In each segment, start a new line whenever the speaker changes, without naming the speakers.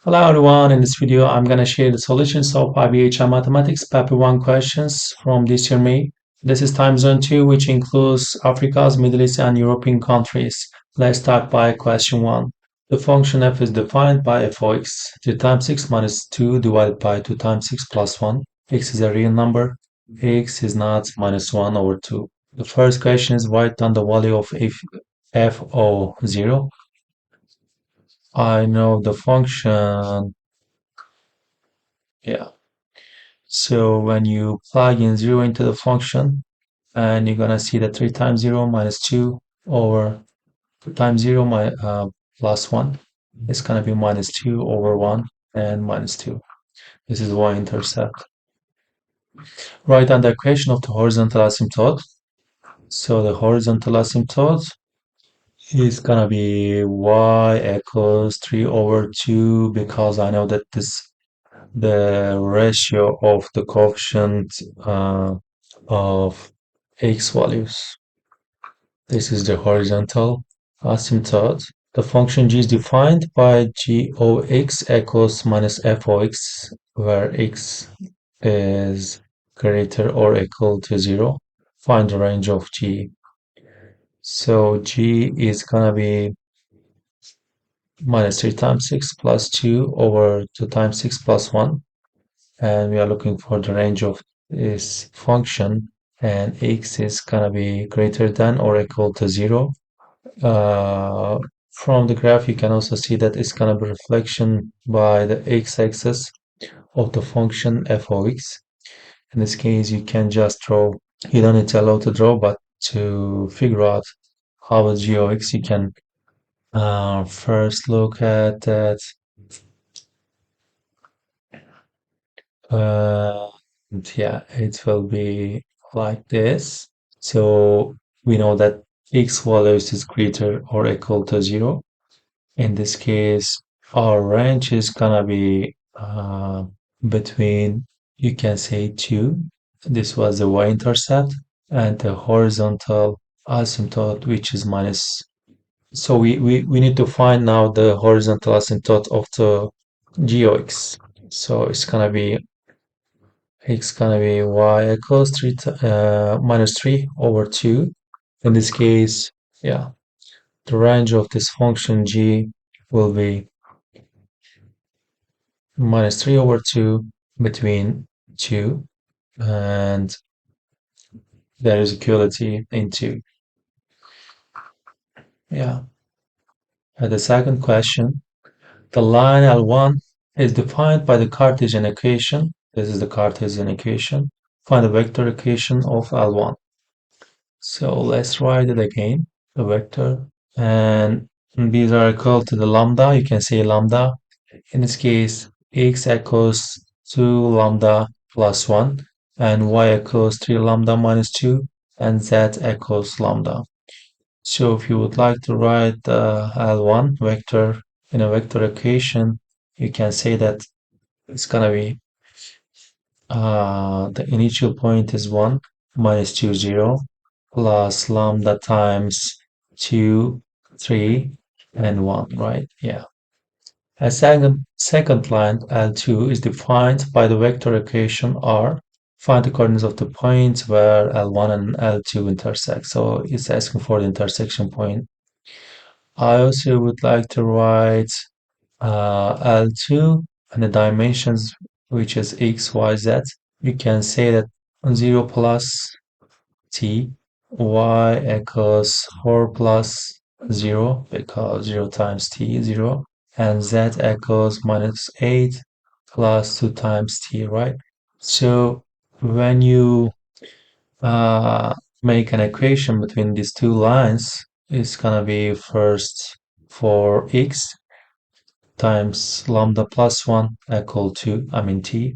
Hello everyone, in this video I'm going to share the solutions of IBHI Mathematics Paper 1 questions from this year May. This is time zone 2 which includes Africa's, Middle East and European countries. Let's start by question 1. The function f is defined by f of x. 3 times 6 minus 2 divided by 2 times 6 plus 1. X is a real number. X is not minus 1 over 2. The first question is write down the value of f of 0. I know the function. Yeah. So when you plug in 0 into the function, and you're gonna see that 3 times 0 minus 2 over 2 times 0 plus 1 is gonna be minus 2 over 1 and minus 2. This is y-intercept. Write down the equation of the horizontal asymptote. So the horizontal asymptote is gonna be y equals 3 over 2 because I know that the ratio of the coefficient of x values. This is the horizontal asymptote. The function g is defined by g of x equals minus f of x, where x is greater or equal to 0. Find the range of g. So g is gonna be minus 3 times 6 plus 2 over 2 times 6 plus 1. And we are looking for the range of this function, and x is gonna be greater than or equal to 0. From the graph you can also see that it's gonna be reflection by the x-axis of the function f of x. In this case you can just draw, you don't need to allow to draw, but to figure out how is g of x you can first look at that. Yeah, it will be like this. So we know that x values is greater or equal to 0. In this case, our range is gonna be between, you can say 2. This was the y-intercept, and the horizontal asymptote, which is minus. So we need to find now the horizontal asymptote of the g of x. So it's gonna be x gonna be y equals minus 3 over 2. In this case, yeah, the range of this function g will be minus 3 over 2 between 2, and there is equality in 2. Yeah. And the second question, the line L1 is defined by the Cartesian equation. This is the Cartesian equation. Find the vector equation of L1. So let's write it again, the vector, and these are equal to the lambda. You can say lambda. In this case, x equals 2 lambda plus 1, and y equals 3 lambda minus 2, and z equals lambda. So if you would like to write the L1 vector in a vector equation, you can say that it's gonna be the initial point is 1 minus 2 0 plus lambda times 2 3 and 1, right? Yeah. A second line L2 is defined by the vector equation R. Find the coordinates of the points where L1 and L2 intersect. So it's asking for the intersection point. I also would like to write L2 and the dimensions, which is x, y, z. You can say that 0 plus t, y equals 4 plus 0 because 0 times t is 0, and z equals minus 8 plus 2 times t, right? So when you make an equation between these two lines, it's gonna be first for x times lambda plus 1 equal to, t,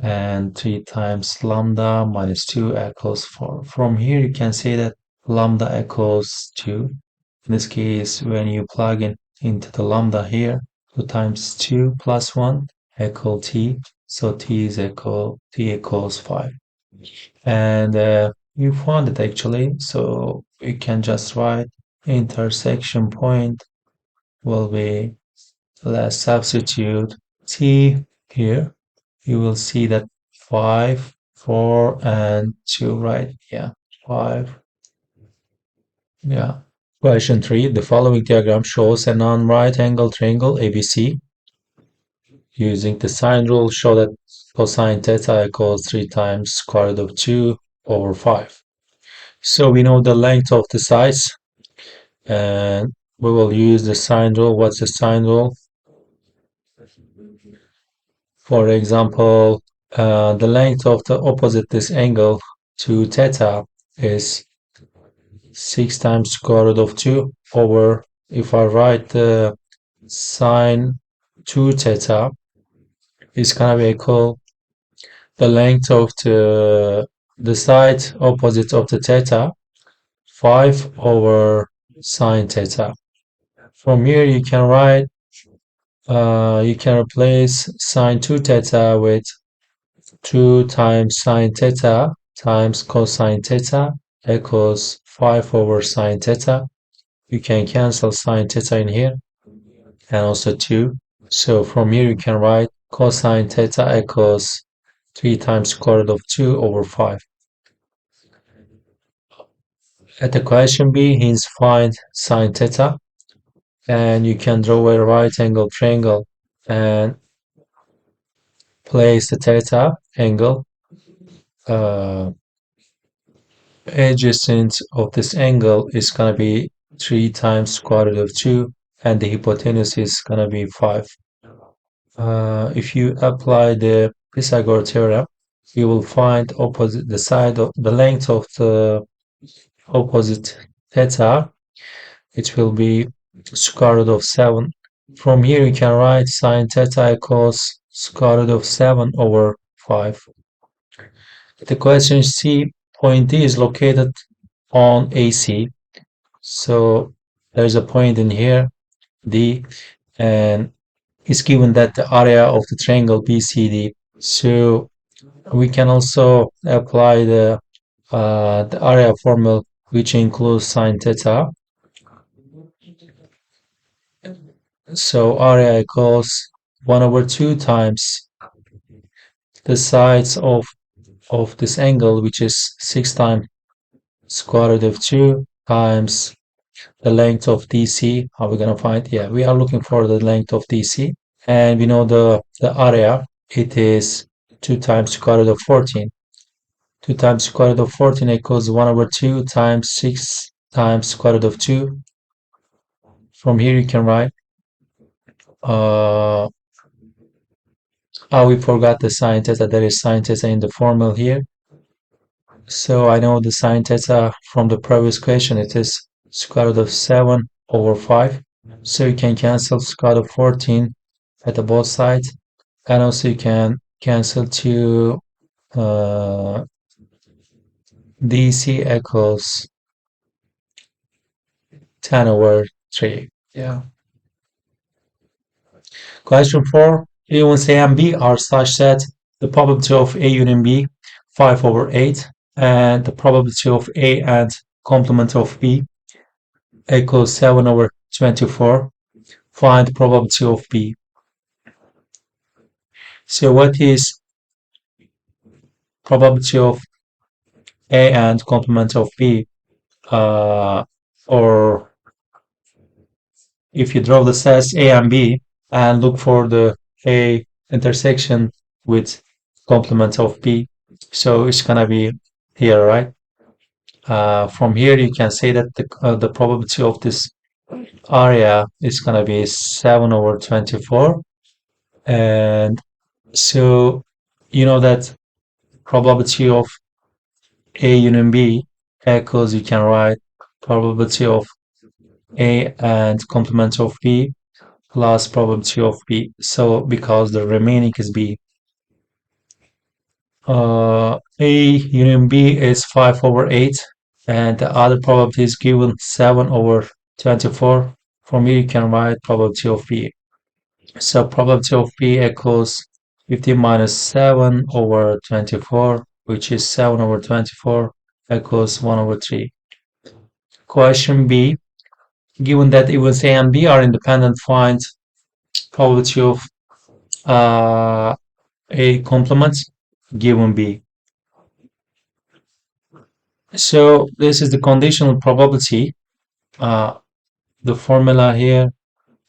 and 3 times lambda minus 2 equals 4. From here you can say that lambda equals 2. In this case, when you plug in into the lambda here, 2 times 2 plus 1 equal t, so t equals 5. And you found it actually, so you can just write intersection point will be let's substitute t here. You will see that 5, 4, and 2, right? Yeah, 5. Yeah. Question 3. The following diagram shows a non-right angle triangle ABC. Using the sine rule, show that cosine theta equals 3 times square root of 2 over 5. So we know the length of the sides, and we will use the sine rule. What's the sine rule? For example, the length of the opposite this angle to theta is 6 times square root of 2 over, if I write the sine 2 theta, is gonna be equal the length of the side opposite of the theta, 5 over sine theta. From here you can write, you can replace sine 2 theta with 2 times sine theta times cosine theta equals 5 over sine theta. You can cancel sine theta in here and also 2. So from here you can write cosine theta equals 3 times square root of 2 over 5. At the question B, he's find sine theta, and you can draw a right angle triangle and place the theta angle adjacent of this angle is gonna be 3 times square root of 2, and the hypotenuse is gonna be 5. If you apply the Pythagoras theorem, you will find opposite the side of the length of the opposite theta. It will be square root of 7. From here you can write sine theta equals square root of 7 over 5. The question C, point D is located on AC. So there's a point in here, D, and it's given that the area of the triangle BCD. So we can also apply the area formula, which includes sine theta. So area equals 1 over 2 times the sides of this angle, which is 6 times square root of 2 times the length of DC. How are we going to find? Yeah, we are looking for the length of DC. And we know the area, it is 2 times square root of 14. 2 times square root of 14 equals 1 over 2 times 6 times square root of 2. From here you can write, oh, we forgot the sine theta. There is sine theta in the formula here. So I know the sine theta from the previous question. It is square root of 7 over 5. So you can cancel square root of 14 at the both sides. And also you can cancel 2 DC equals 10 over 3. Yeah. Question 4. A1, A and B are such that the probability of A union B 5 over 8 and the probability of A and complement of B equals 7 over 24. Find the probability of B. So what is probability of A and complement of B? Or if you draw the sets A and B and look for the A intersection with complement of B, so it's gonna be here, right? From here you can say that the probability of this area is gonna be 7 over 24, and so you know that probability of A union B equals, you can write probability of A and complement of B plus probability of B. So because the remaining is B, A union B is 5 over 8, and the other probability is given 7 over 24. From here you can write probability of B. So probability of B equals 15 minus 7 over 24, which is 7 over 24 equals 1 over 3. Question B, given that even A and B are independent, find probability of A complement given B. So this is the conditional probability. The formula here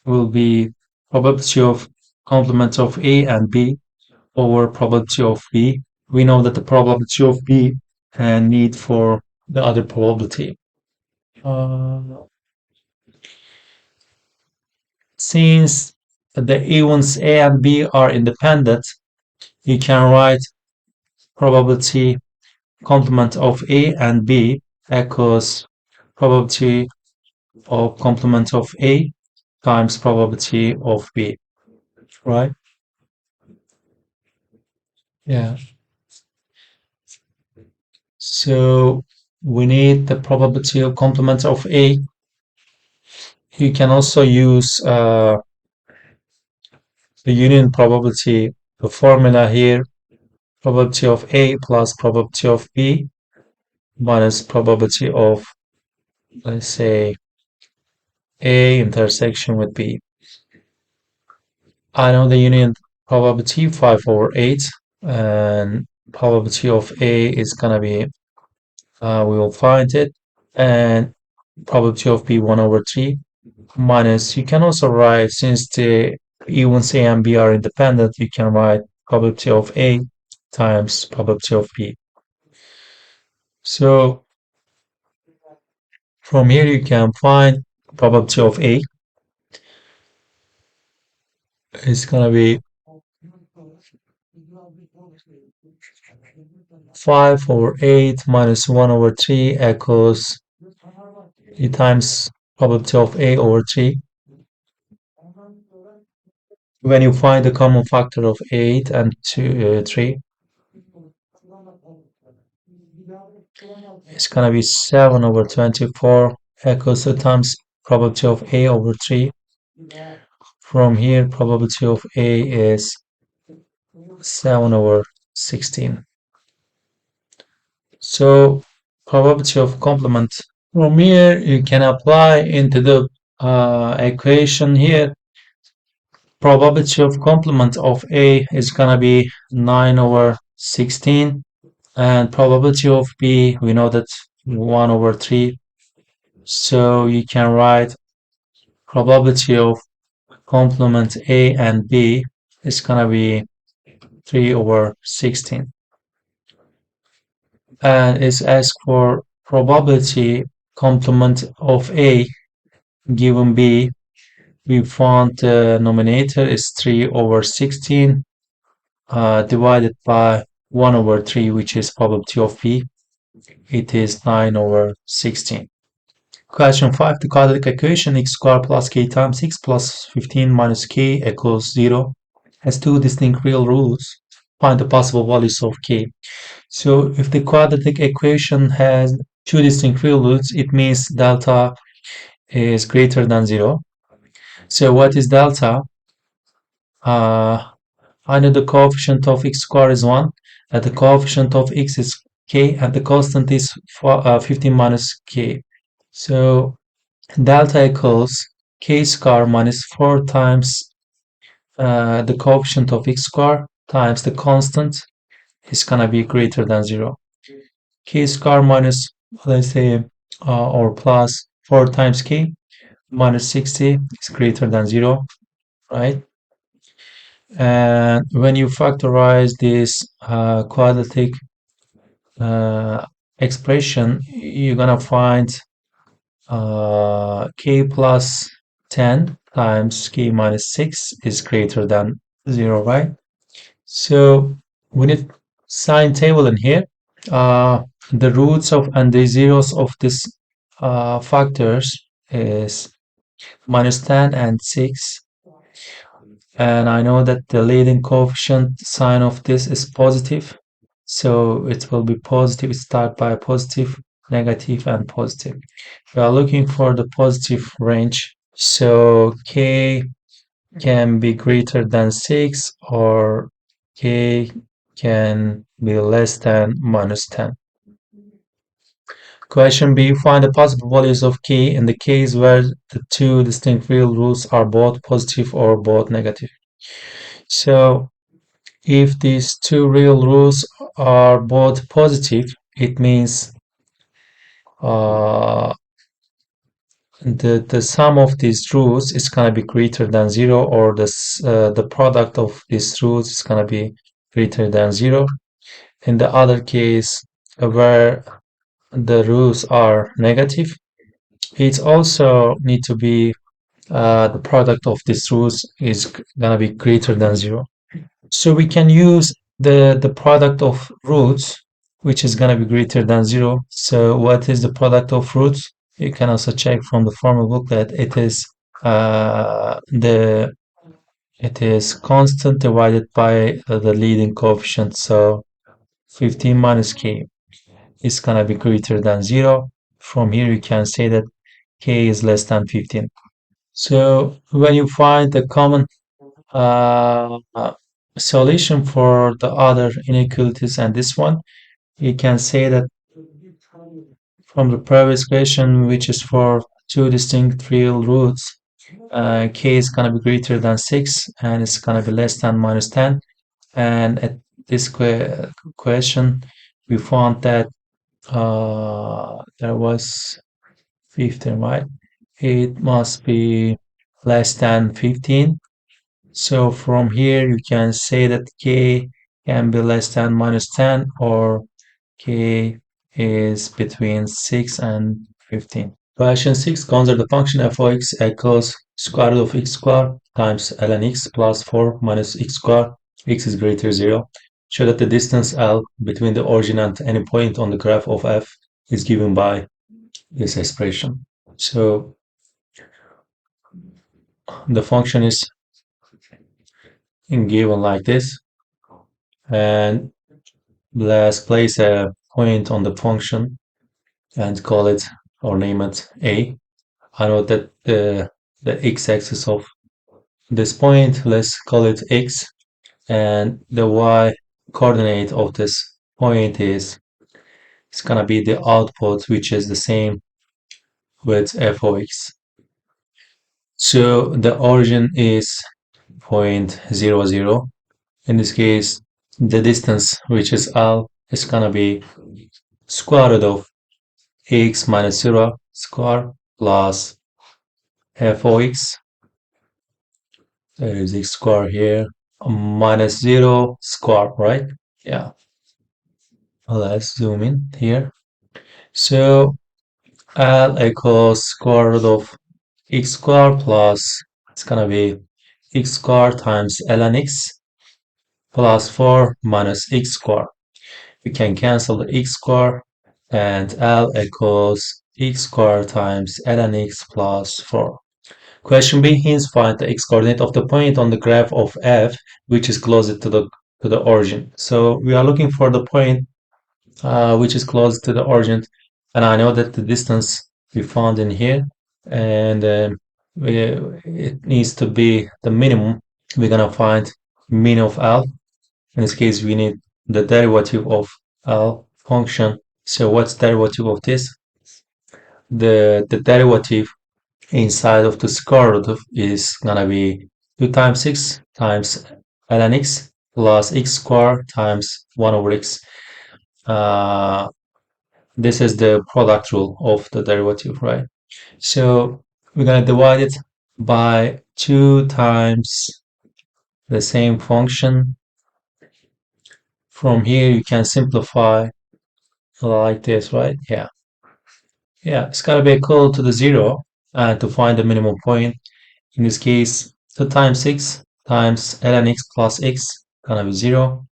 will be probability of complement of A and B over probability of B. We know that the probability of B and need for the other probability. Since the events A and B are independent, you can write probability complement of A and B equals probability of complement of A times probability of B, right? Yeah. So we need the probability of complement of A. You can also use the union probability, the formula here, probability of A plus probability of B minus probability of, let's say, A intersection with B. I know the union probability 5 over 8, and probability of A is gonna be, we will find it, and probability of B 1 over 3 minus, you can also write, since the events A and B are independent, you can write probability of A times probability of B. So from here you can find probability of A is gonna be 5 over 8 minus 1 over 3 equals E times probability of A over 3. When you find the common factor of 8 and 3, it's gonna be 7 over 24 equals 2 times probability of A over 3. From here, probability of A is 7 over 16. So probability of complement. From here, you can apply into the equation here. Probability of complement of A is gonna be 9 over 16, and probability of B, we know that 1 over 3. So you can write probability of complement A and B is gonna be 3 over 16. And it's asked for probability complement of A given B. We found the numerator is 3 over 16 divided by 1 over 3, which is probability of B. It is 9 over 16. Question 5. The quadratic equation x squared plus k times x plus 15 minus k equals 0 has two distinct real roots. Find the possible values of k. So if the quadratic equation has two distinct real roots, it means delta is greater than 0. So what is delta? I know the coefficient of x squared is 1, and the coefficient of x is k, and the constant is 15 minus k. So delta equals k squared minus 4 times the coefficient of x squared times the constant is gonna be greater than 0. K squared minus, let's say, or plus 4 times k minus 60 is greater than 0, right? And when you factorize this quadratic expression, you're gonna find k plus 10 times k minus 6 is greater than 0, right? So we need sign table in here. The roots of and the zeros of this factors is minus 10 and 6. And I know that the leading coefficient sign of this is positive. So it will be positive, start by positive, negative, and positive. We are looking for the positive range. So k can be greater than 6 or k can be less than minus 10. Question B, find the possible values of k in the case where the two distinct real roots are both positive or both negative. So if these two real roots are both positive, it means uh, the sum of these roots is going to be greater than 0, or the product of these roots is going to be greater than 0. In the other case, where the roots are negative, it also need to be the product of these roots is gonna be greater than 0. So we can use the product of roots, which is gonna be greater than 0. So what is the product of roots? You can also check from the formula booklet. The it is constant divided by the leading coefficient. So 15 minus k is gonna be greater than 0. From here you can say that k is less than 15. So when you find the common uh, solution for the other inequalities and this one, you can say that from the previous question, which is for two distinct real roots, k is going to be greater than 6 and it's going to be less than minus 10. And at this question, we found that there was 15, right? It must be less than 15. So from here you can say that k can be less than minus 10, or k is between 6 and 15. Question 6, consider the function f of x equals square root of x squared times ln x plus 4 minus x squared. X is greater 0. Show that the distance L between the origin and any point on the graph of f is given by this expression. So the function is given like this, and let's place a point on the function and call it or name it a. I know that the x-axis of this point, let's call it x, and the y coordinate of this point is it's gonna be the output, which is the same with f of x. So the origin is point 0, 0. In this case, the distance, which is L, is gonna be square root of x minus 0 square plus f of x. There is x square here, minus 0 square, right? Yeah. Let's zoom in here. So L equals square root of x square plus, it's gonna be x square times ln x plus 4 minus x square. We can cancel the x square, and L equals x square times ln x plus 4. Question B, hence find the x-coordinate of the point on the graph of f, which is closer to the origin. So we are looking for the point which is close to the origin, and I know that the distance we found in here, and it needs to be the minimum. We're gonna find min of L. In this case, we need the derivative of L function. So what's derivative of this? The derivative inside of the square root of is gonna be 2 times 6 times ln x plus x squared times 1 over x. This is the product rule of the derivative, right? So we're gonna divide it by 2 times the same function. From here you can simplify like this, right? Yeah, it's gotta be equal to the 0, and to find the minimum point, in this case 2 times 6 times ln x plus x gonna be 0.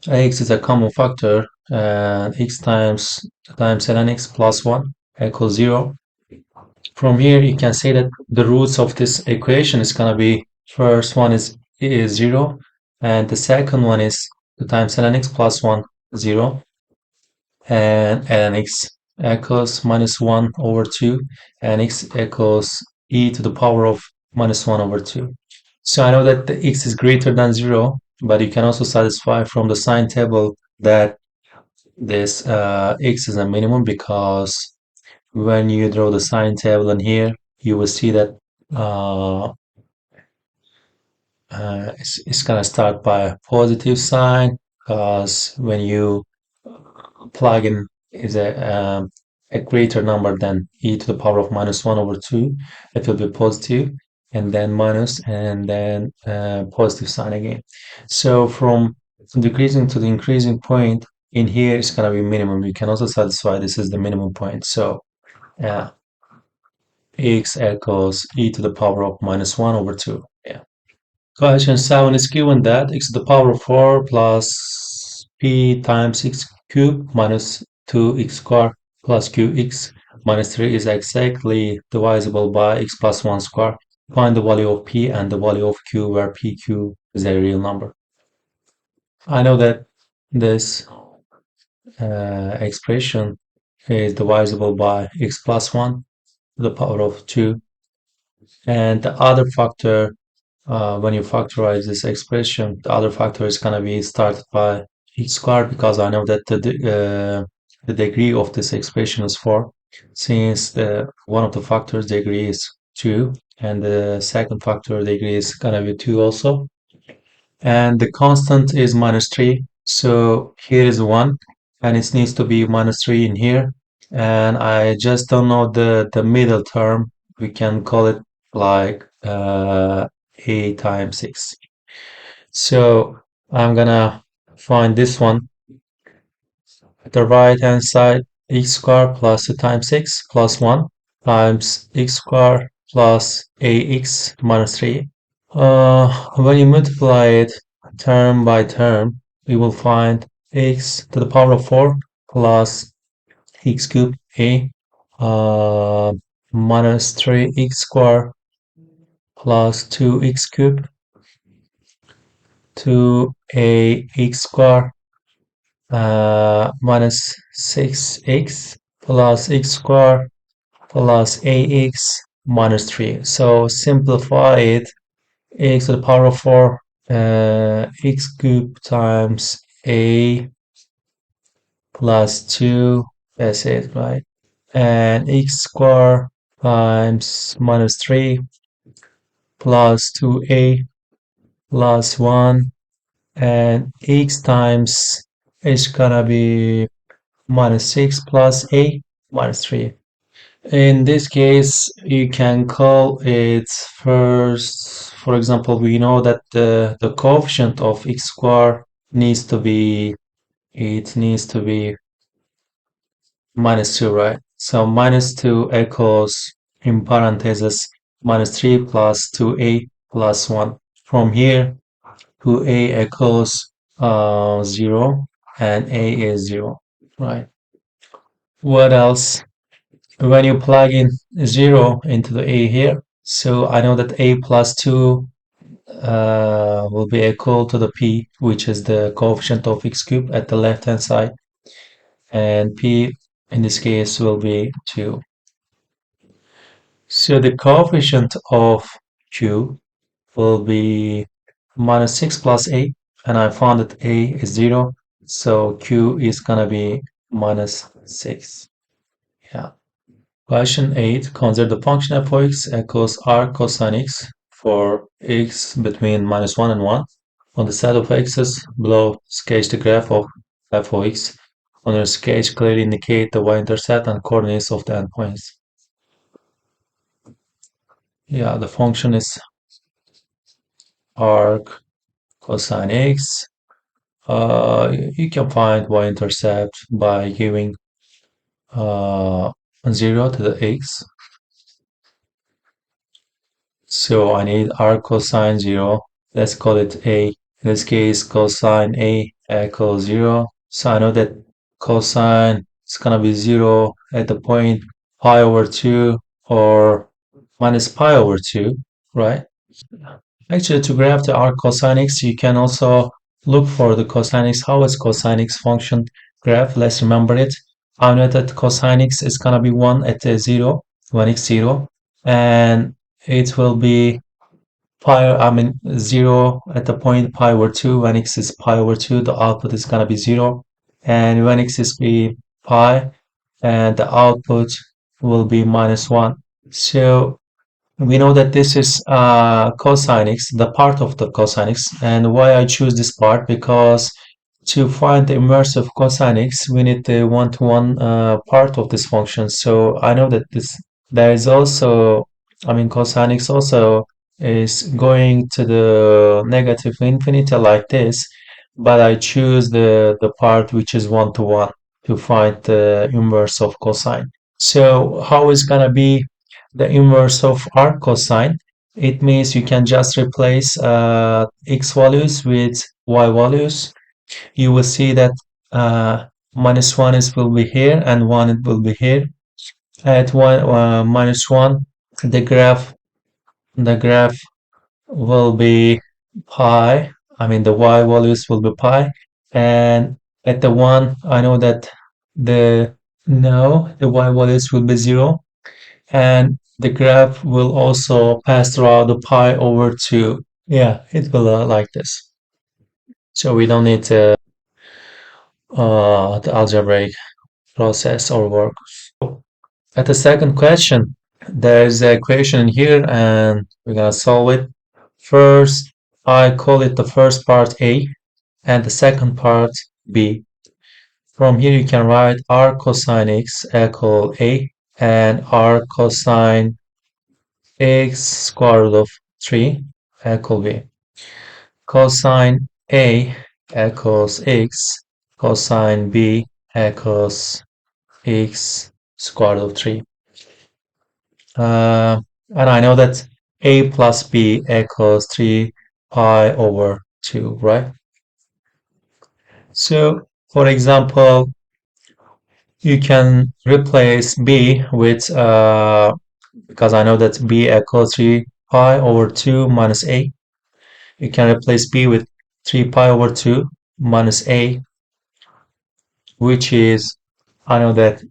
X is a common factor, and x times ln x plus 1 equals 0. From here you can say that the roots of this equation is gonna be, first one is 0, and the second one is 2 times ln x plus 1, 0, and ln x equals minus 1 over 2, and x equals e to the power of minus 1 over 2. So I know that the x is greater than 0, but you can also satisfy from the sign table that this x is a minimum because when you draw the sine table in here, you will see that uh, it's gonna start by a positive sign because when you plug in is a greater number than e to the power of -1/2, it will be positive, and then minus, and then positive sign again. So from decreasing to the increasing point in here, it's gonna be minimum. You can also satisfy this is the minimum point. So yeah, x equals e to the power of -1/2. Yeah. Question 7 is given that x to the power of 4 plus p times x cubed minus 2x squared plus qx minus 3 is exactly divisible by x plus 1 squared. Find the value of p and the value of q where pq is a real number. I know that this expression is divisible by x plus 1 to the power of 2, and the other factor, when you factorize this expression, the other factor is going to be started by x squared because I know that the degree of this expression is 4, since one of the factors degree is 2, and the second factor degree is going to be 2 also, and the constant is -3. So here is 1, and it needs to be -3 in here, and I just don't know the middle term. We can call it like a times 6. So I'm gonna find this one at the right hand side, x squared plus 2 times 6 plus 1 times x squared plus ax minus 3. When you multiply it term by term, we will find x to the power of 4 plus x cubed a minus 3x squared plus 2x cubed to a x squared minus 6x plus x squared plus ax minus 3. So simplify it, x to the power of 4 x cubed times a plus 2, that's it, right? And x squared times minus 3 plus 2a plus 1, and x times is gonna be minus 6 plus a minus 3. In this case, you can call it first, for example, we know that the coefficient of x squared needs to be, it needs to be -2, right? So -2 equals, in parentheses, -3 plus 2a plus 1. From here, 2a equals 0, and a is 0, right? What else? When you plug in 0 into the a here, so I know that a plus 2 will be equal to the p, which is the coefficient of x cubed at the left hand side, and p in this case will be 2. So the coefficient of q will be -6 plus a, and I found that a is 0, so q is gonna be -6. Yeah. Question 8. Consider the function f of x equals r cosine x for x between -1 and 1. On the set of x's below, sketch the graph of f of x. On your sketch, clearly indicate the y-intercept and coordinates of the endpoints. Yeah, the function is arc cosine x. You can find y-intercept by giving 0 to the x. So I need arc cosine 0. Let's call it a. In this case, cosine a equals 0. So I know that cosine is gonna be 0 at the point pi over 2 or minus pi over 2, right? Actually, to graph the arc cosine x, you can also look for the cosine x. How is cosine x function graph? Let's remember it. I know that cosine x is gonna be 1 at 0, 1x 0, and it will be 0 at the point pi over 2. When x is pi over 2, the output is gonna be 0, and when x is be pi, and the output will be -1. So we know that this is cosine x, the part of the cosine x, and why I choose this part, because to find the inverse of cosine x, we need the one-to-one part of this function. So I know that there is also, I mean, cosine x also is going to the negative infinity like this, but I choose the part which is one-to-one to find the inverse of cosine. So how is gonna be the inverse of arc cosine? It means you can just replace x values with y values. You will see that -1 is will be here and 1 it will be here. At -1, the graph will be pi. I mean the y values will be pi, and at the 1 I know that the the y values will be 0, and the graph will also pass throughout the pi over 2. Yeah, it will like this. So we don't need the algebraic process or work. At the second question, there's a equation here and we're gonna solve it. First, I call it the first part A and the second part B. From here you can write r cosine x equal A and r cosine x square root of 3 equal B. Cosine A equals x, cosine B equals x square root of 3. And I know that a plus b equals 3 pi over 2, right? So, for example, you can replace b with, because I know that b equals 3 pi over 2 minus a. You can replace b with 3 pi over 2 minus a, which is, I know that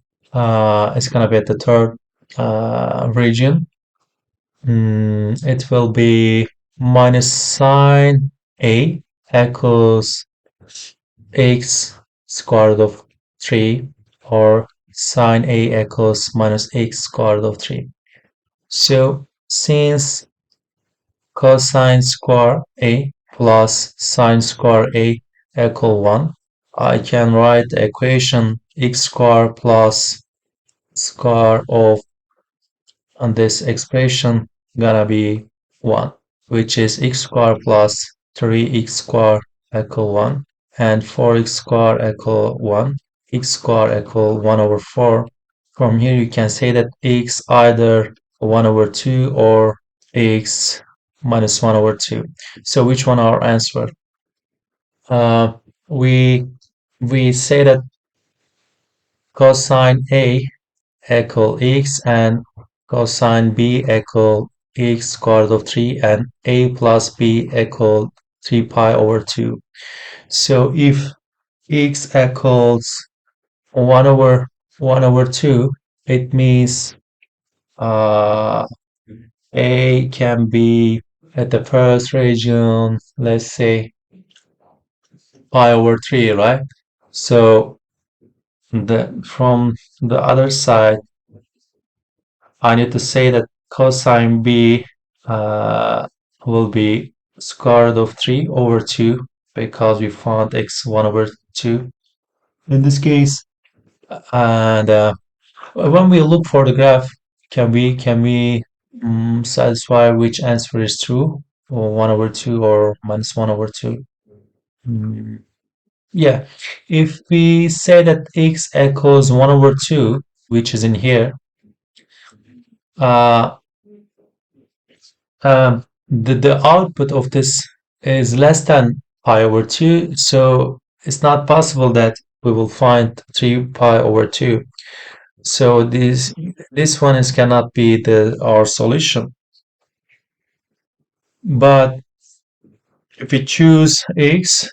it's going to be at the third region. It will be minus sine a equals x square root of 3, or sine a equals minus x square root of 3. So since cosine square a plus sine square a equal 1, I can write the equation x square plus square of, and this expression gonna be 1, which is x squared plus 3x squared equal 1, and 4x squared equal 1, x squared equal 1 over 4. From here you can say that x either 1 over 2 or x minus 1 over 2. So which one our answer? Uh, we we say that cosine A equal x and cosine b equal x squared of 3 and a plus b equal 3 pi over 2. So if x equals 1 over 1 over 2, it means uh, a can be at the first region, let's say pi over 3, right? So from the other side, I need to say that cosine b will be square root of 3 over 2, because we found x 1 over 2 in this case. And when we look for the graph, can we satisfy which answer is true, or 1 over 2 or minus 1 over 2? Mm, yeah, if we say that x equals 1 over 2, which is in here, uh, the output of this is less than pi over 2, so it's not possible that we will find 3 pi over 2. So this one is cannot be our solution. But if we choose x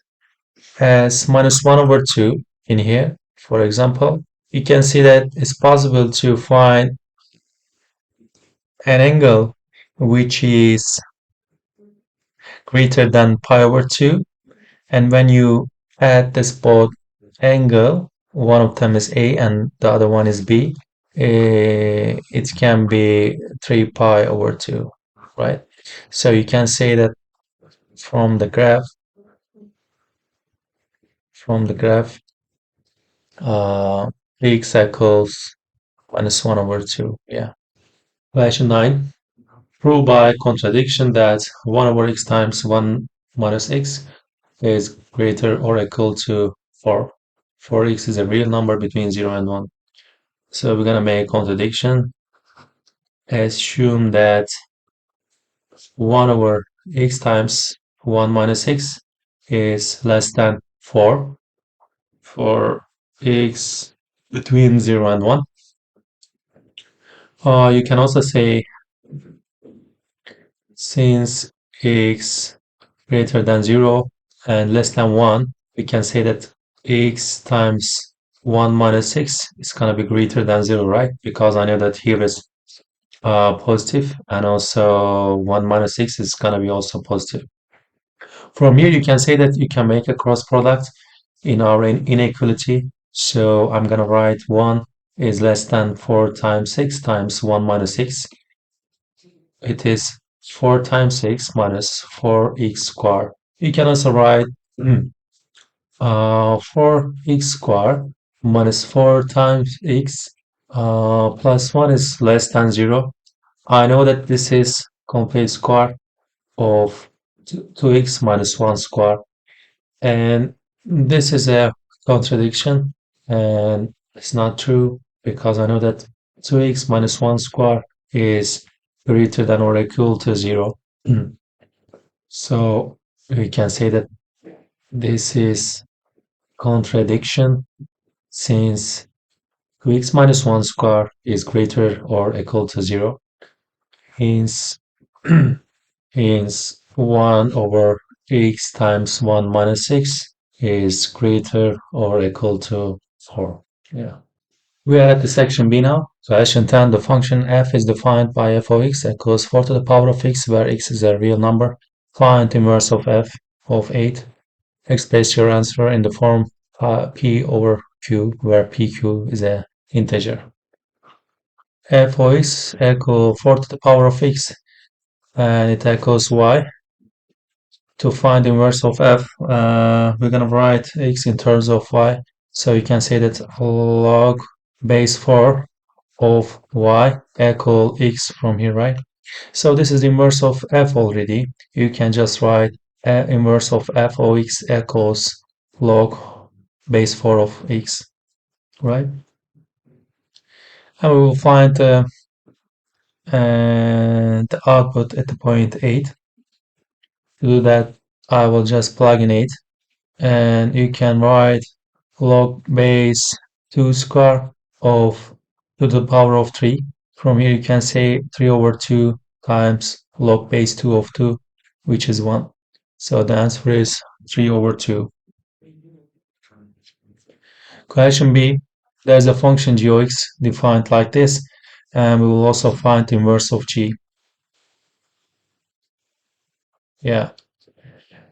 as minus 1 over 2 in here, for example, you can see that it's possible to find an angle which is greater than pi over 2. And when you add this both angle, one of them is A and the other one is B, it can be 3 pi over 2, right? So you can say that from the graph, from the graph, x equals minus 1 over 2. Yeah. Question 9. Prove by contradiction that 1 over x times 1 minus x is greater or equal to 4. 4x is a real number between 0 and 1. So we're going to make contradiction. Assume that 1 over x times 1 minus x is less than 4 for x between 0 and 1. You can also say since x greater than 0 and less than 1, we can say that x times 1 minus x is going to be greater than 0, right? Because I know that here is positive, and also 1 minus x is going to be also positive. From here, you can say that you can make a cross product in our inequality. So I'm going to write 1 is less than 4 times 6 times 1 minus x. It is 4 times 6 minus 4x squared. You can also write 4x squared minus 4 times x plus 1 is less than 0. I know that this is complete square of 2x minus 1 square, and this is a contradiction, and it's not true because I know that 2x minus 1 square is greater than or equal to 0. So we can say that this is contradiction since 2x minus 1 square is greater or equal to 0. Hence, hence 1 over x times 1 minus 6 is greater or equal to 4. Yeah. We are at the section B now. So question 10, the function f is defined by f of x equals 4 to the power of x, where x is a real number. Find inverse of f of 8. Express your answer in the form p over q, where pq is an integer. F of x equals 4 to the power of x, and it equals y. To find inverse of f, we're going to write x in terms of y. So you can say that log base 4 of y equal x from here, right? So this is the inverse of f already. You can just write inverse of f of x equals log base 4 of x, right? And we will find the output at the point 8. To do that, I will just plug in 8, and you can write log base 2 square of to the power of 3. From here you can say 3 over 2 times log base 2 of 2, which is 1. So the answer is 3 over 2. Question B, there's a function g of x defined like this, and we will also find the inverse of g. Yeah.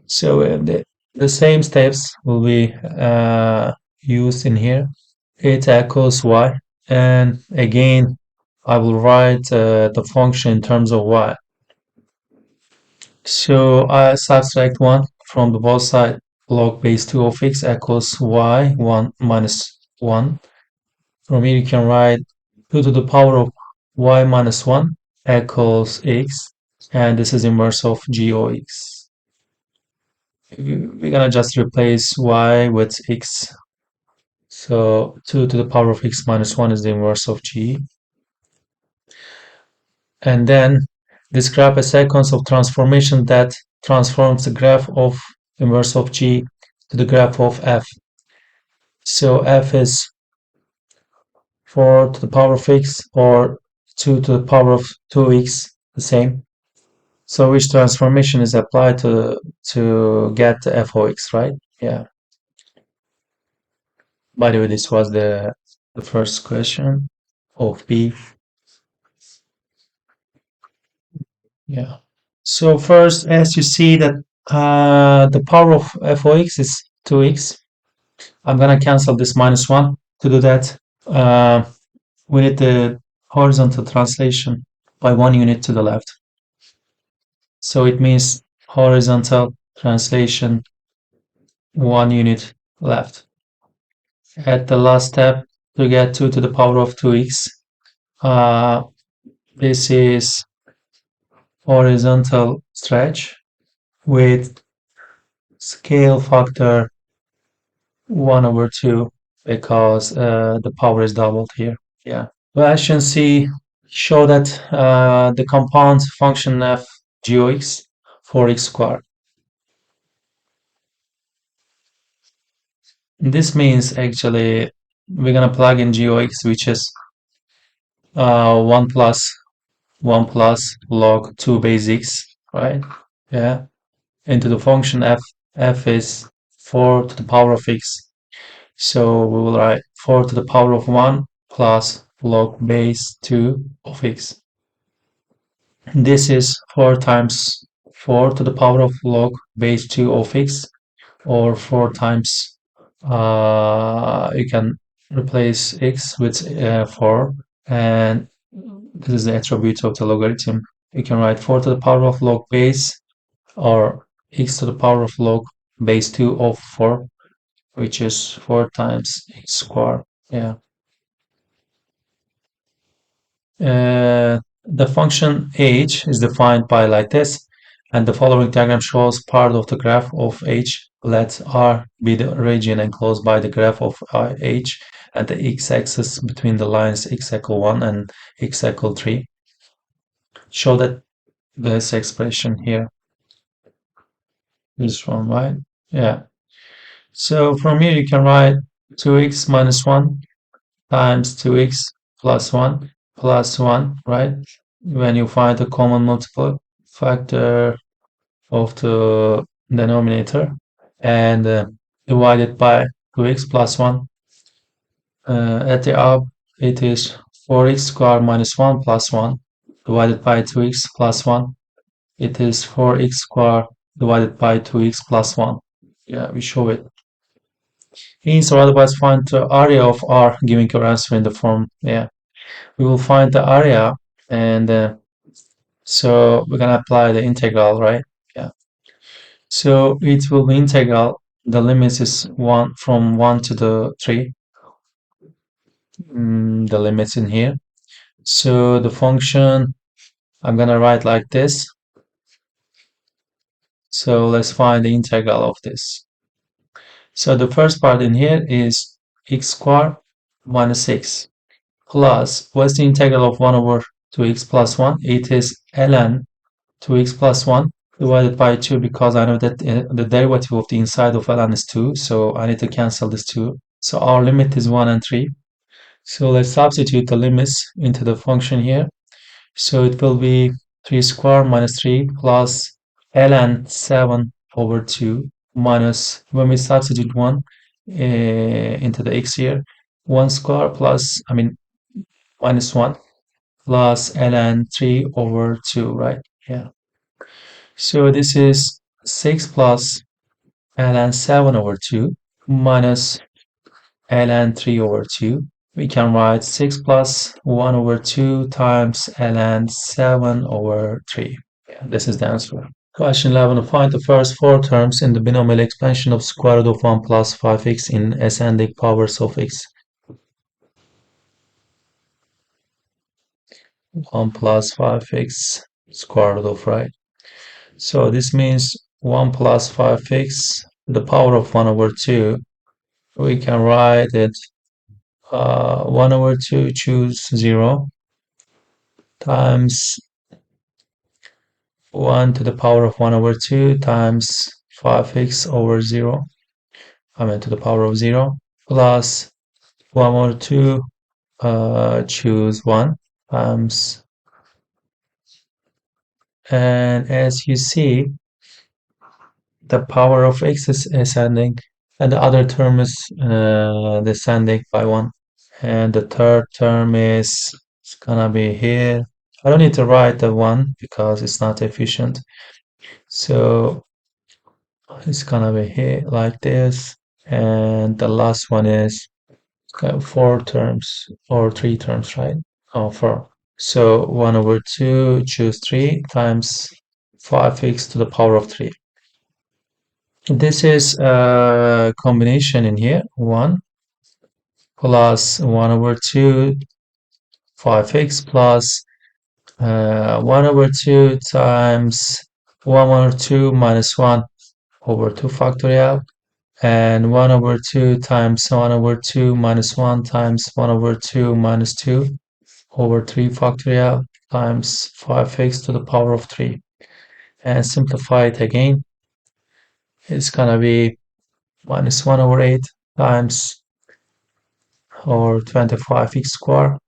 So the same steps will be used in here. It equals y, and again I will write the function in terms of y. So I subtract 1 from the both side. Log base 2 of x equals y 1 minus 1. From here you can write 2 to the power of y minus 1 equals x, and this is inverse of g of x. We're gonna just replace y with x. So 2 to the power of x minus 1 is the inverse of g. And then describe a sequence of transformation that transforms the graph of inverse of g to the graph of f. So f is 4 to the power of x or 2 to the power of 2x, the same. So which transformation is applied to get the f of x, right? Yeah. By the way, this was the first question of B. Yeah. So first, as you see that the power of f of x is 2x, I'm gonna cancel this minus 1. To do that, uh, we need the horizontal translation by 1 unit to the left. So it means horizontal translation 1 unit left. At the last step, to get 2 to the power of 2x, uh, this is horizontal stretch with scale factor 1 over 2 because the power is doubled here. Yeah. Question C show that the compound function f gx for x squared. This means actually we're gonna plug in gx, which is 1 plus log 2 base x, right? Yeah. Into the function f. F is 4 to the power of x. So we will write 4 to the power of 1 plus log base 2 of x. This is 4 times 4 to the power of log base 2 of x, or 4 times, you can replace x with 4, and this is the attribute of the logarithm. You can write 4 to the power of log base, or x to the power of log base 2 of 4, which is 4 times x squared. Yeah. The function h is defined by like this, and the following diagram shows part of the graph of h. Let R be the region enclosed by the graph of h, and the x-axis between the lines x equal 1 and x equal 3. Show that this expression here, this one, right? Yeah. So from here you can write 2x minus 1 times 2x plus 1 plus 1, right? When you find the common multiple factor of the denominator and divide it by 2x plus 1. At the up, it is 4x squared minus 1 plus 1 divided by 2x plus 1. It is 4x squared divided by 2x plus 1. Yeah, we show it. Means or otherwise find the area of R, giving your answer in the form. Yeah, we will find the area, and so we're gonna apply the integral, right? Yeah. So it will be integral. The limits is 1 from 1 to the 3. The limits in here. So the function I'm gonna write like this. So let's find the integral of this. So the first part in here is x squared minus 6 plus, what's the integral of 1 over 2x plus 1? It is ln 2x plus 1 divided by 2, because I know that the derivative of the inside of ln is 2, so I need to cancel this 2. So our limit is 1 and 3. So let's substitute the limits into the function here. So it will be 3 squared minus 3 plus ln 7 over 2 minus, when we substitute 1 into the x here, 1 squared plus, minus 1 plus ln 3 over 2, right? Yeah. So this is 6 plus ln 7 over 2 minus ln 3 over 2. We can write 6 plus 1 over 2 times ln 7 over 3. Yeah, this is the answer. Question 11. Find the first 4 terms in the binomial expansion of square root of 1 plus 5x in ascending powers of x. 1 plus 5x square root of, right? So this means 1 plus 5x, the power of 1 over 2. We can write it 1 over 2, choose 0, times 1 to the power of 1 over 2 times 5x over 0, to the power of 0, plus 1 over 2, choose 1, times, and as you see, the power of x is ascending, and the other term is descending by 1. And the third term is gonna be here. I don't need to write the 1 because it's not efficient. So it's gonna be here like this. and the last one is 4 terms or 3 terms, right? Oh, 4. So 1 over 2, choose 3 times 5x to the power of 3. This is a combination in here. 1 plus 1 over 2, 5x plus 1 over 2 times 1 over 2 minus 1 over 2 factorial, and 1 over 2 times 1 over 2 minus 1 times 1 over 2 minus 2 over 3 factorial times 5x to the power of 3. And simplify it again. It's gonna be minus 1 over 8 times or 25x squared.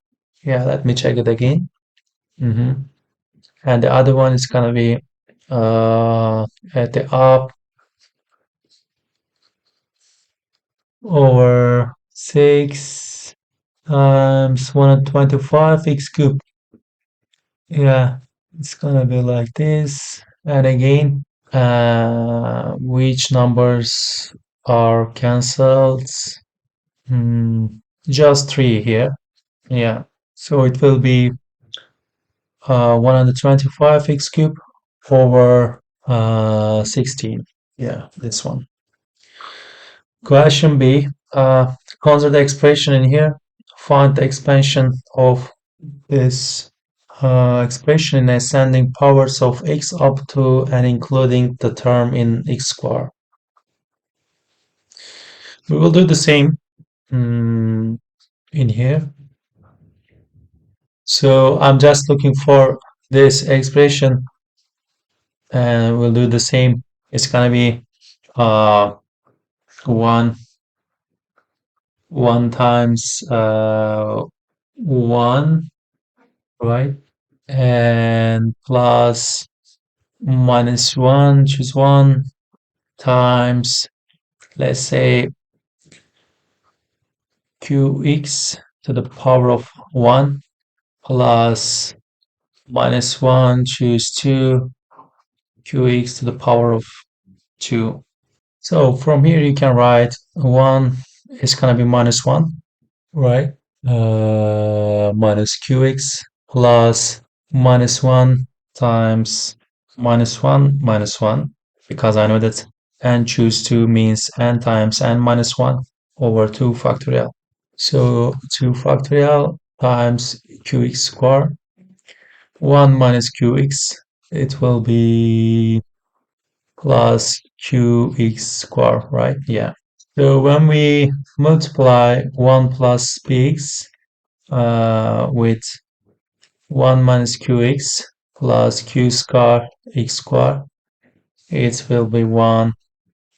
Yeah, let me check it again. And the other one is gonna be at the up over 6 times 125x cubed. Yeah, it's gonna be like this. And again, which numbers are cancelled? Just 3 here. Yeah, so it will be 125x cubed over 16. Yeah, this one. Question B. Consider the expression in here. Find the expansion of this expression in ascending powers of x up to and including the term in x squared. We will do the same in here. So I'm just looking for this expression, and we'll do the same. It's gonna be 1 times 1, right? And plus minus 1, choose 1 times, let's say, qx to the power of 1 plus minus 1, choose 2, qx to the power of 2. So from here you can write 1 is gonna be minus 1, right? Minus qx plus minus 1 times minus 1 minus 1, because I know that n choose 2 means n times n minus 1 over 2 factorial. So 2 factorial times qx squared, 1 minus qx, it will be plus qx squared, right? Yeah. So when we multiply 1 plus px with 1 minus qx plus q squared x squared, it will be 1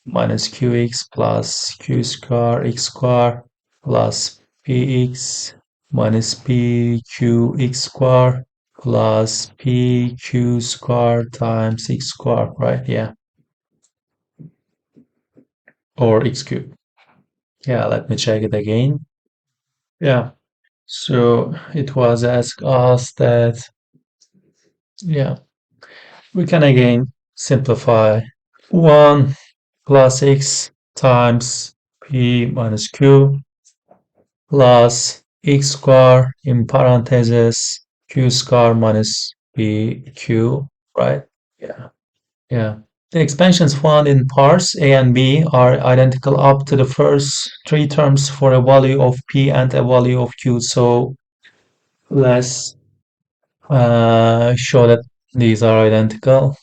minus qx plus q squared x squared plus px minus pqx squared plus pq squared times x squared, right? Yeah. Or x cubed. Yeah, let me check it again. Yeah. So it was asked us that, yeah, we can again simplify 1 plus x times p minus q plus x squared in parentheses q squared minus pq, right? Yeah. Yeah. The expansions found in parts A and B are identical up to the first 3 terms for a value of P and a value of Q. So let's show that these are identical.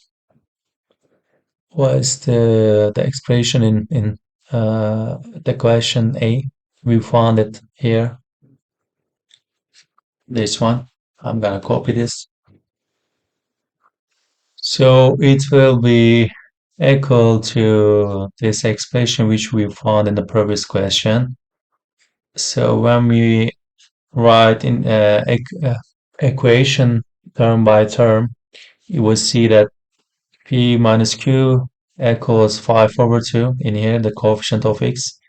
What is the expression in the question A? We found it here. This one. I'm gonna copy this. So it will be equal to this expression which we found in the previous question. So when we write in equation term by term, you will see that p minus q equals 5 over 2 in here, the coefficient of x,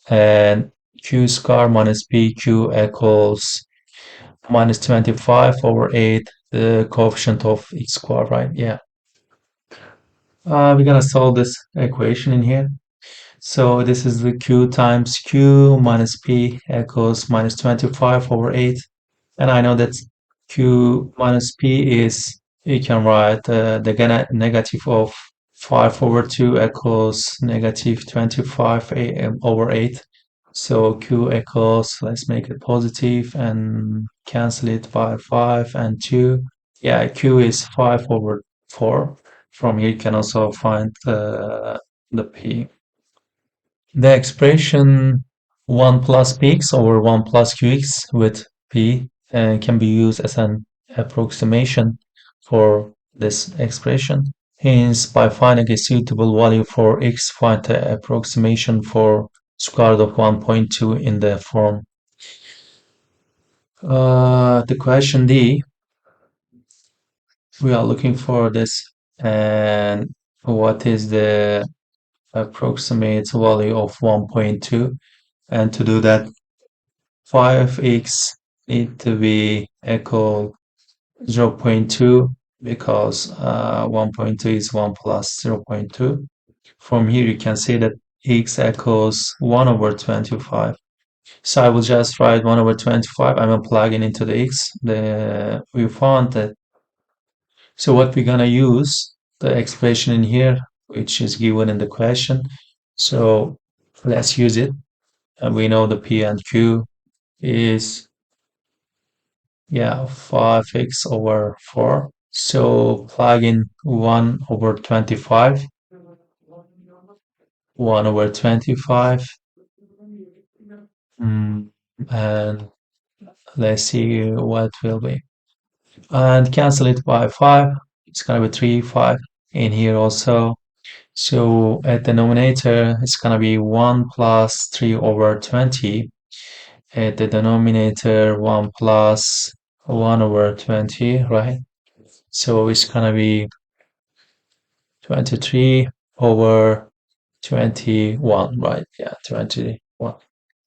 and q squared minus pq equals minus 25 over 8, the coefficient of x squared, right? Yeah. We're gonna solve this equation in here. So this is the q times q minus p equals minus 25 over 8. And I know that q minus p is, you can write the negative of 5 over 2 equals negative 25 over 8. So q equals, let's make it positive and cancel it by 5 and 2. Yeah, q is 5 over 4. From here you can also find the p. The expression 1 plus px over 1 plus qx with p can be used as an approximation for this expression. Hence, by finding a suitable value for x, find the approximation for square root of 1.2 in the form. The question D, we are looking for this, and what is the approximate value of 1.2? And to do that, 5x need to be equal 0.2 because 1.2 is 1 plus 0.2. From here you can see that x equals 1 over 25. So I will just write 1 over 25. I'm plugging into the x. We found that. So what we're gonna use the expression in here, which is given in the question. So let's use it. And we know the p and q is, yeah, 5x over 4. So plug in 1 over 25. 1 over 25. And let's see what will be. And cancel it by 5. It's going to be 3, 5 in here also. So at the denominator, it's going to be 1 plus 3 over 20. At the denominator, 1 plus 1 over 20, right? So it's going to be 23 over 21, right? Yeah, 21.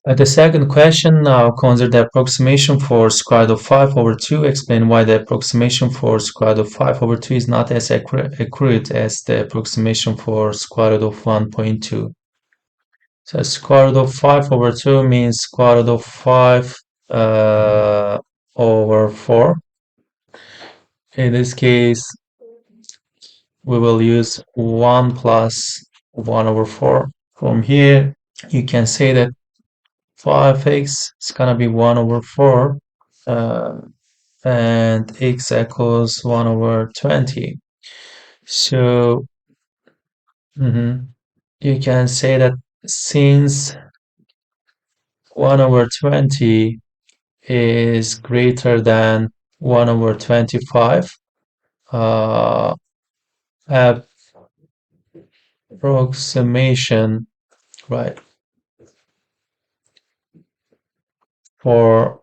The second question, now consider the approximation for square root of 5 over 2. Explain why the approximation for square root of 5 over 2 is not as accurate as the approximation for square root of 1.2. So square root of 5 over 2 means square root of 5 over 4. In this case, we will use 1 plus 1 over 4. From here, you can say that 5x is going to be 1 over 4, and x equals 1 over 20. So you can say that since 1 over 20 is greater than 1 over 25, approximation, right, for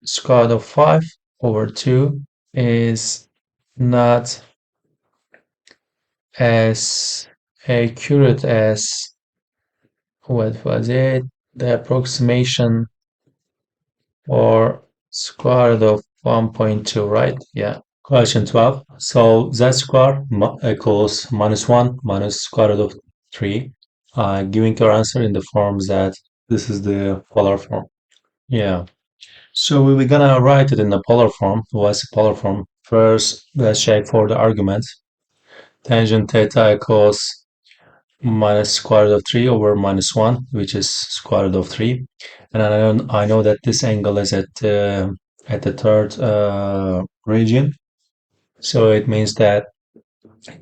square root of 5 over 2 is not as accurate as, what was it, the approximation for square root of 1.2, right? Yeah. Question 12. So z squared equals minus 1 minus square root of 3. Giving your answer in the form that this is the polar form. Yeah. So we're gonna write it in the polar form. What's the polar form? First, let's check for the argument. Tangent theta equals minus square root of 3 over minus 1, which is square root of 3. And I know that this angle is at the third region. So it means that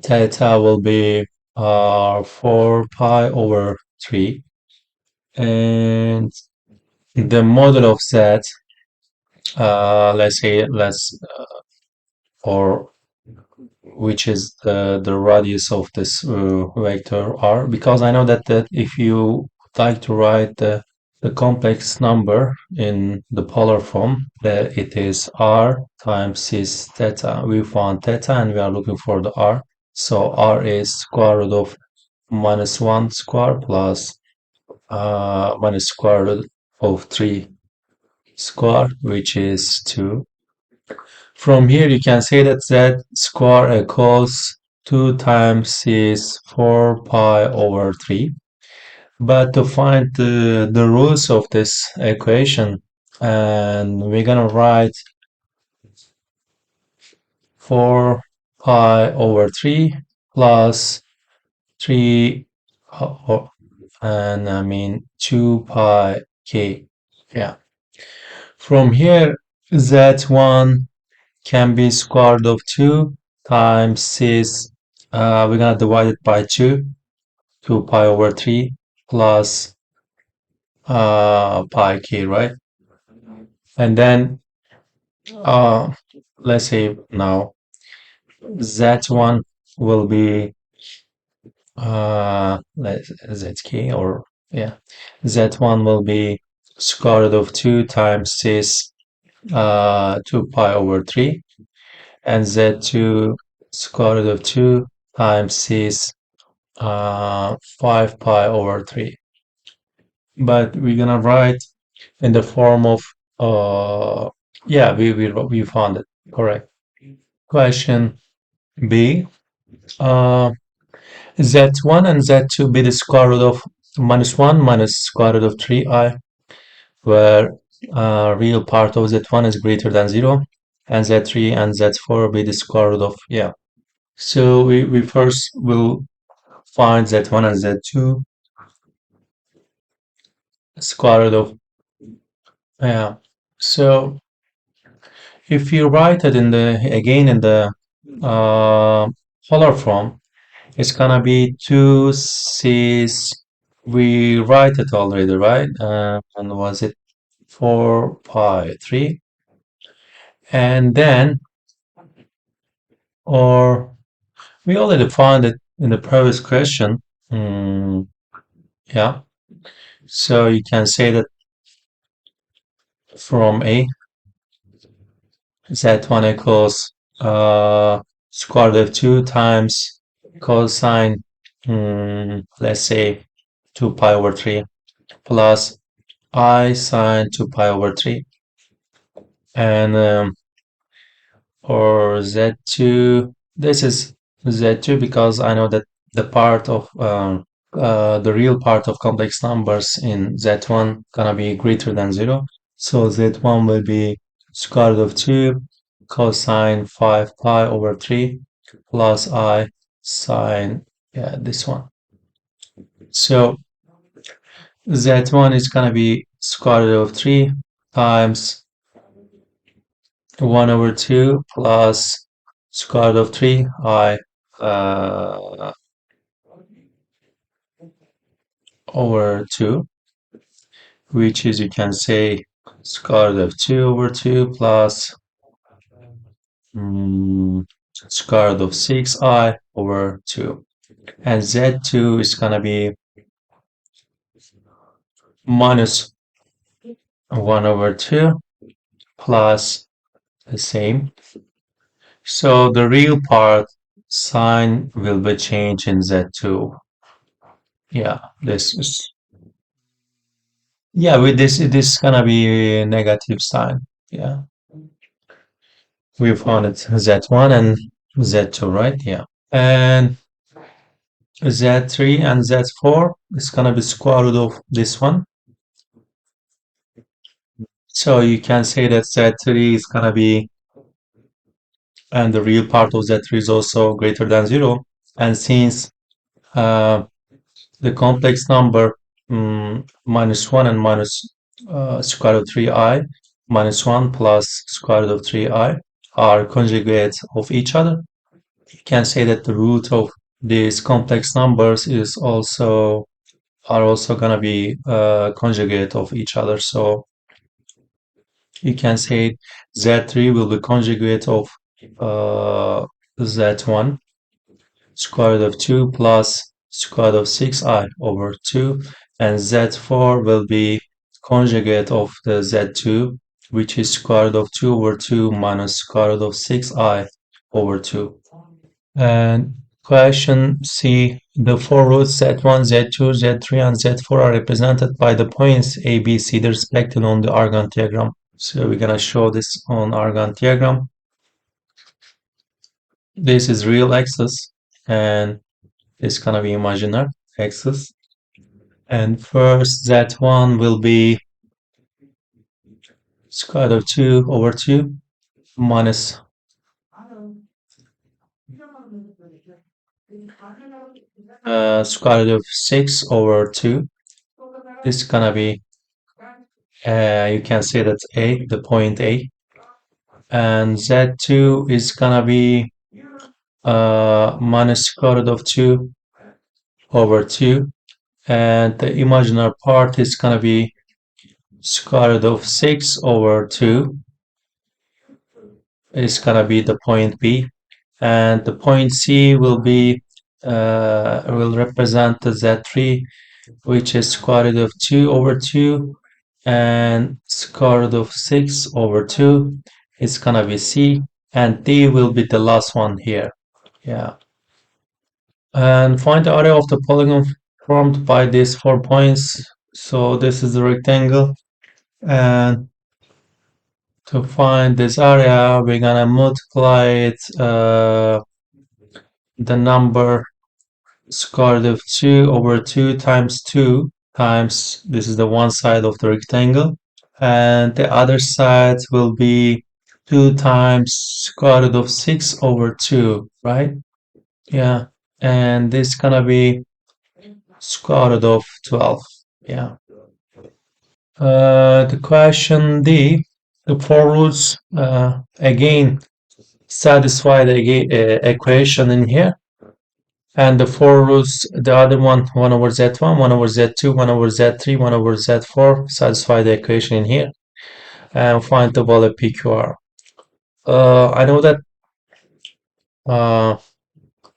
theta will be 4 pi over 3. And the model of that, let's say, or which is the radius of this vector r, because I know that if you like to write the complex number in the polar form, that it is r times cis theta. We found theta and we are looking for the r. So r is square root of minus 1 square plus minus square root of 3 square, which is 2. From here, you can say that z square equals 2 times is 4 pi over 3. But to find the roots of this equation, and we're gonna write 4 pi over 3 plus 3 and I mean 2 pi k. Yeah. From here, z1 can be square root of 2 times this. We're gonna divide it by 2 pi over 3 plus pi k, right? And then let's say now z1 will be zk, or yeah, z1 will be square root of 2 times this 2 pi over 3, and z2 square root of 2 times this 5 pi over 3. But we're gonna write in the form of yeah, we found it correct. Question B. Z1 and Z2 be the square root of -1 minus square root of 3i, where real part of Z1 is greater than 0, and Z3 and Z4 be the square root of, yeah. So we first will find Z1 and Z2 square root of, yeah. So if you write it in the, again in the polar form, it's gonna be 2 cis, we write it already, right? And was it 4 pi 3? And then, or we already found it in the previous question. Yeah. So you can say that from A, Z1 equals square root of 2 times cosine, let's say 2 pi over 3 plus I sine 2 pi over 3, and or z2, this is z2 because I know that the part of the real part of complex numbers in z1 gonna be greater than 0, so z1 will be square root of 2 cosine 5 pi over 3 plus I sine, yeah, this one. So z1 is gonna be square root of 3 times 1 over 2 plus square root of 3i over 2, which is, you can say, square root of 2 over 2 plus square root of 6i over 2. And z2 is going to be minus 1 over 2 plus the same. So the real part sign will be changed in z2. Yeah, this is, yeah, with this, it is gonna be a negative sign. Yeah, we found it z1 and z2, right? Yeah, and z3 and z4 is gonna be square root of this one. So you can say that z3 is gonna be, and the real part of z3 is also greater than 0. And since the complex number -1 and minus square root of 3i -1 plus square root of 3i are conjugates of each other, you can say that the root of these complex numbers is also are also gonna be conjugate of each other. So you can say z3 will be conjugate of z1 square root of 2 plus square root of 6i over 2, and z4 will be conjugate of the z2, which is square root of 2 over 2 minus square root of 6i over 2. And question C, the four roots z1, z2, z3, and z4 are represented by the points A, B, C, respectively on the Argand diagram. So we're gonna show this on Argand diagram. This is real axis, and it's gonna be imaginary axis. And first Z1 will be square root of 2 over 2 minus square root of 6 over 2. This is gonna be, you can say that's A, the point A. And Z2 is gonna be minus square root of 2 over 2. And the imaginary part is gonna be square root of 6 over 2. It's gonna be the point B. And the point C will be, will represent the Z3, which is square root of 2 over 2 and square root of 6 over 2. It's gonna be C, and D will be the last one here. Yeah. And find the area of the polygon formed by these 4 points. So this is the rectangle, and to find this area, we're gonna multiply it, the number square root of 2 over 2 times 2 times, this is the one side of the rectangle, and the other side will be 2 times square root of 6 over 2, right? Yeah, and this is gonna be square root of 12. Yeah. The question D, the four roots again satisfy the equation in here. And the four roots, the other one, 1 over z1, 1 over z2, 1 over z3, 1 over z4, satisfy the equation in here. And find the value PQR. I know that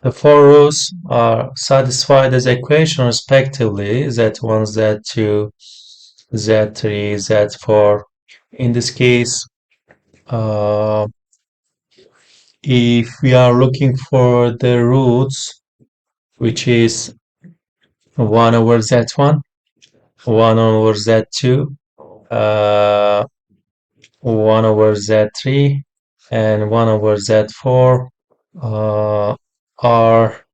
the four rows are satisfied as equation respectively, z1, z2, z3, z4. In this case, if we are looking for the roots, which is 1 over z1, 1 over z2, 1 over z3, and 1 over z4 are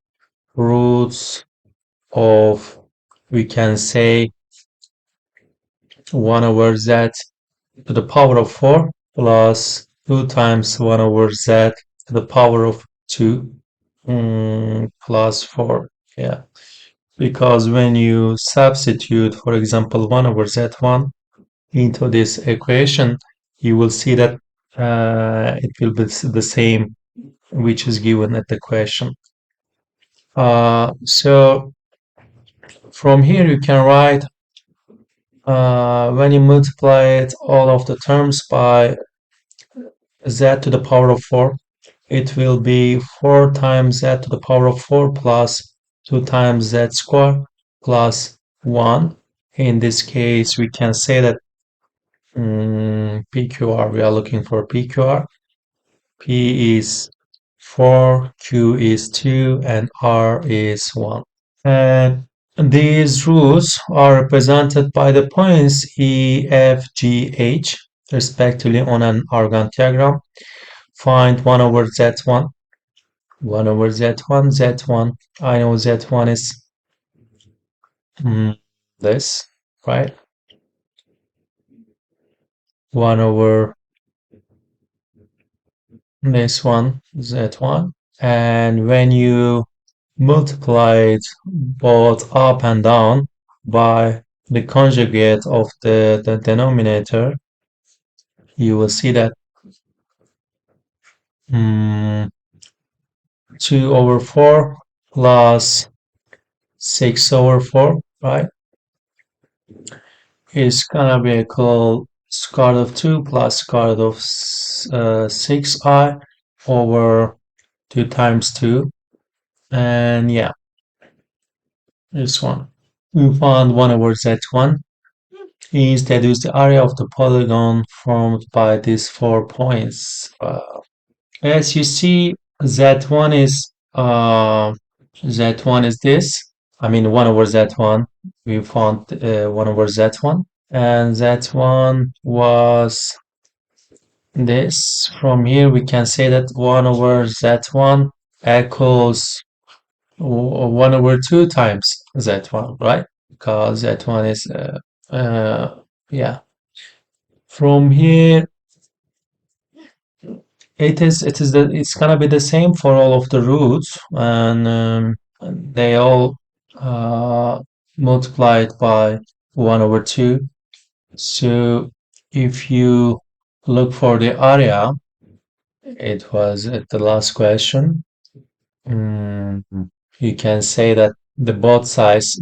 roots of, we can say, 1 over z to the power of 4 plus 2 times 1 over z to the power of 2 plus 4. Yeah, because when you substitute, for example, 1 over z1 into this equation, you will see that it will be the same which is given at the question. So from here you can write, when you multiply it, all of the terms by z to the power of 4, it will be 4 times z to the power of 4 plus 2 times z squared plus 1. In this case, we can say that PQR, we are looking for PQR. P is 4, Q is 2, and R is 1. And these roots are represented by the points E, F, G, H, respectively on an organ diagram. Find 1 over Z1. 1 over Z1, Z1. I know Z1 is this, right? 1 over this one, Z1. And when you multiply it both up and down by the conjugate of the denominator, you will see that 2 over 4 plus 6 over 4, right, is gonna be equal square root of 2 plus square root of 6i over 2 times 2. And yeah, this one. We found 1 over z1 is deduce the area of the polygon formed by these 4 points. As you see, z1 is this. I mean 1 over z1. We found 1 over z1, and z1 was this. From here we can say that 1 over z1 equals 1 over 2 times z1, right? because that one is yeah. From here, it's gonna be the same for all of the roots, and they all multiplied by 1 over 2. So if you look for the area, it was at the last question. Mm, you can say that the both sides,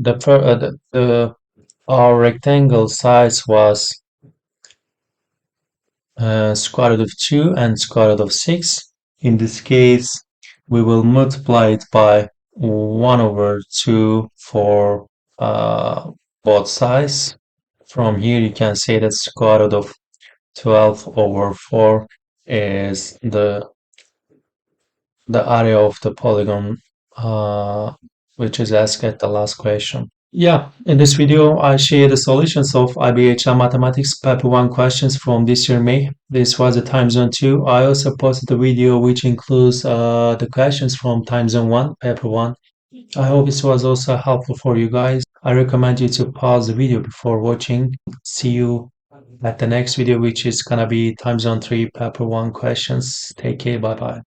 our rectangle size was square root of 2 and square root of 6. In this case, we will multiply it by 1 over 2 for both sides. From here, you can say that square root of 12 over 4 is the area of the polygon, which is asked at the last question. Yeah, in this video, I share the solutions of IBHL Mathematics Paper 1 questions from this year May. This was the Time Zone 2. I also posted a video which includes the questions from Time Zone 1, Paper 1. I hope this was also helpful for you guys. I recommend you to pause the video before watching. See you at the next video, which is gonna be Time Zone 3, Paper 1 questions. Take care, bye bye.